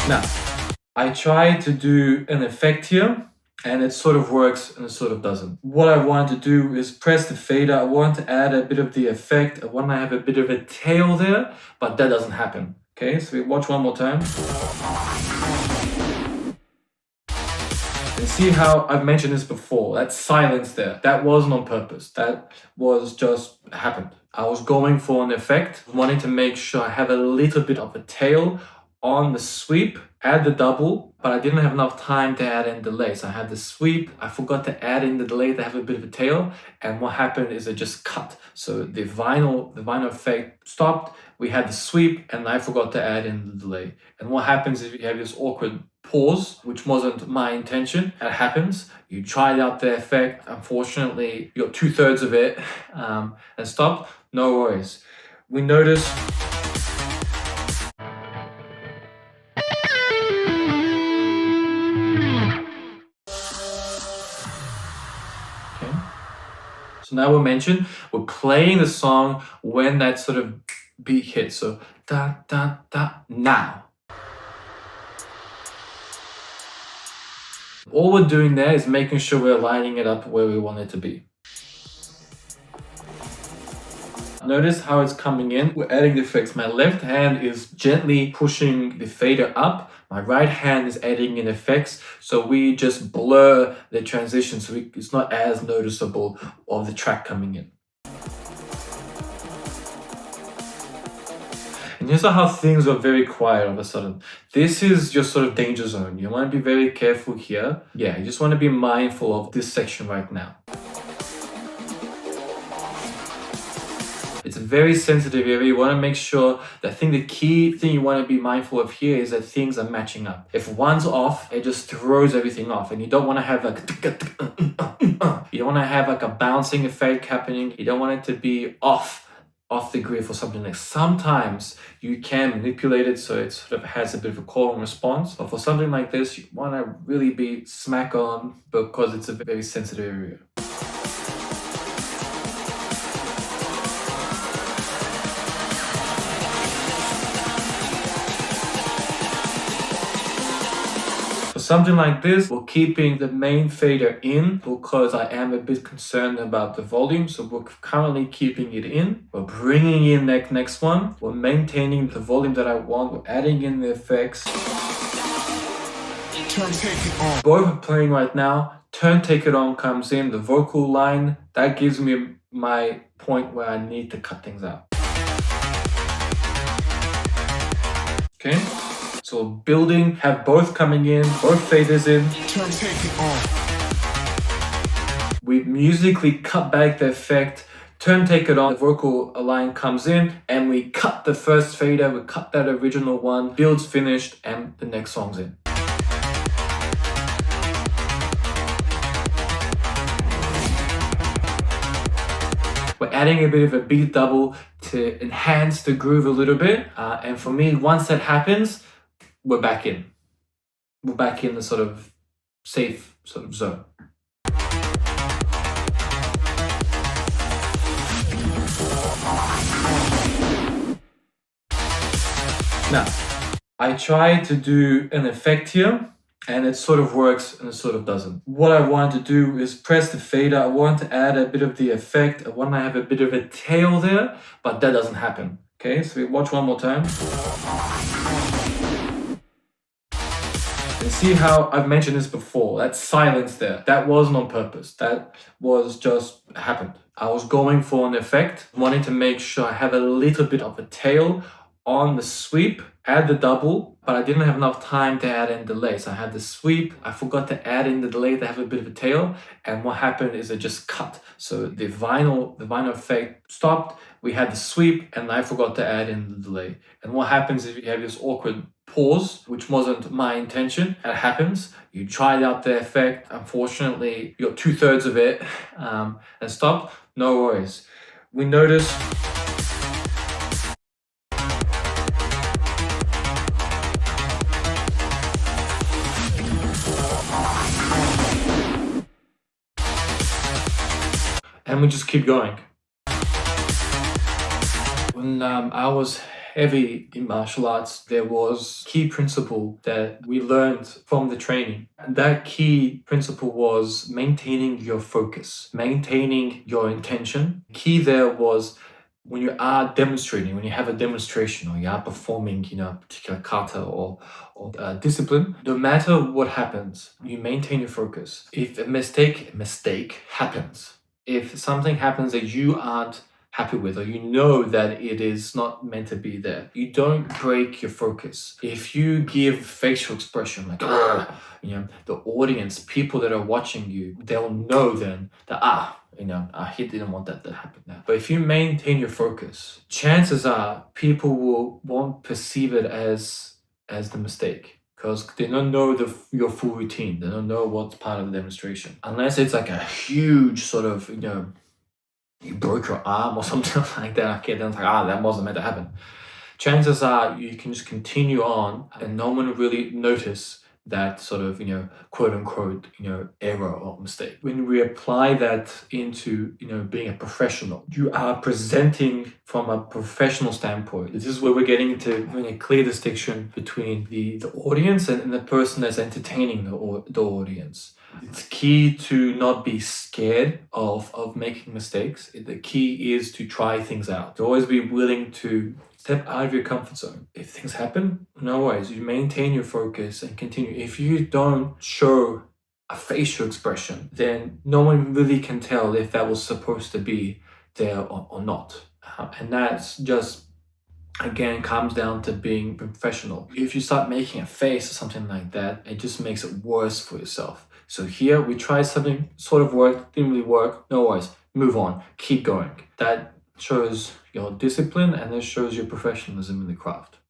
Now, I tried to do an effect here, and it sort of works and it sort of doesn't. What I want to do is press the fader. I want to add a bit of the effect. I want to have a bit of a tail there, but that doesn't happen. Okay, so we watch one more time. And see how I've mentioned this before, that silence there, that wasn't on purpose. That was just happened. I was going for an effect, wanting to make sure I have a little bit of a tail on the sweep, add the double, but I didn't have enough time to add in delay. So I had the sweep, I forgot to add in the delay to have a bit of a tail, and what happened is it just cut. So the vinyl effect stopped, we had the sweep, and I forgot to add in the delay. And what happens is you have this awkward pause, which wasn't my intention. It happens. You tried out the effect. Unfortunately, you got 2/3 of it and stopped. No worries. We notice. Okay. So now we'll mention we're playing the song when that sort of beat hits. So da da da now. All we're doing there is making sure we're lining it up where we want it to be. Notice how it's coming in. We're adding the effects. My left hand is gently pushing the fader up. My right hand is adding in effects. So we just blur the transition so it's not as noticeable of the track coming in. And here's how things are very quiet all of a sudden. This is your sort of danger zone. You want to be very careful here. Yeah, you just want to be mindful of this section right now. It's a very sensitive area. You want to make sure that the key thing you want to be mindful of here is that things are matching up. If one's off, it just throws everything off, and you don't want to have like you don't want to have like a bouncing effect happening. You don't want it to be off the grid for something like. Sometimes you can manipulate it so it sort of has a bit of a call and response, but for something like this, you want to really be smack on because it's a very sensitive area. Something like this, we're keeping the main fader in because I am a bit concerned about the volume. So we're currently keeping it in. We're bringing in that next one. We're maintaining the volume that I want. We're adding in the effects. Turn Take It On. Both are playing right now. Turn Take It On comes in. The vocal line, that gives me my point where I need to cut things out. Okay? So building, have both coming in, both faders in. Turn Take It On. We musically cut back the effect, turn Take It On, the vocal line comes in, and we cut the first fader, we cut that original one, build's finished, and the next song's in. We're adding a bit of a beat double to enhance the groove a little bit. And for me, once that happens, we're back in. We're back in the sort of safe sort of zone. Now, I tried to do an effect here, and it sort of works and it sort of doesn't. What I want to do is press the fader. I want to add a bit of the effect. I want to have a bit of a tail there, but that doesn't happen. Okay, so we watch one more time. And see how I've mentioned this before, that silence there, that wasn't on purpose. That was just happened. I was going for an effect, wanting to make sure I have a little bit of a tail on the sweep, add the double, but I didn't have enough time to add in delay. So I had the sweep, I forgot to add in the delay to have a bit of a tail, and what happened is it just cut. So the vinyl effect stopped, we had the sweep, and I forgot to add in the delay. And what happens is you have this awkward pause, which wasn't my intention. It happens. You tried out the effect. Unfortunately, you got 2/3 of it and stopped. No worries. We notice. And we just keep going. When I was heavy in martial arts, there was key principle that we learned from the training. And that key principle was maintaining your focus, maintaining your intention. Key there was when you are demonstrating, when you have a demonstration or you are performing, a particular kata or discipline, no matter what happens, you maintain your focus. If a mistake happens, if something happens that you aren't happy with, or you know that it is not meant to be there, you don't break your focus. If you give facial expression like the audience, people that are watching you, they'll know then that he didn't want that to happen now. But if you maintain your focus, chances are people won't perceive it as the mistake, because they don't know your full routine. They don't know what's part of the demonstration. Unless it's like a huge sort of, you broke your arm or something like that. Okay, then it's like, that wasn't meant to happen. Chances are you can just continue on and no one will really notice that sort of, quote unquote, error or mistake. When we apply that into, being a professional, you are presenting from a professional standpoint. This is where we're getting into a clear distinction between the audience and the person that's entertaining the audience. It's key to not be scared of making mistakes. The key is to try things out, to always be willing to step out of your comfort zone. If things happen, no worries. You maintain your focus and continue. If you don't show a facial expression, then no one really can tell if that was supposed to be there or not. And that's just, again, comes down to being professional. If you start making a face or something like that, it just makes it worse for yourself. So here we tried something, sort of worked, didn't really work, no worries, move on, keep going. That shows your discipline and it shows your professionalism in the craft.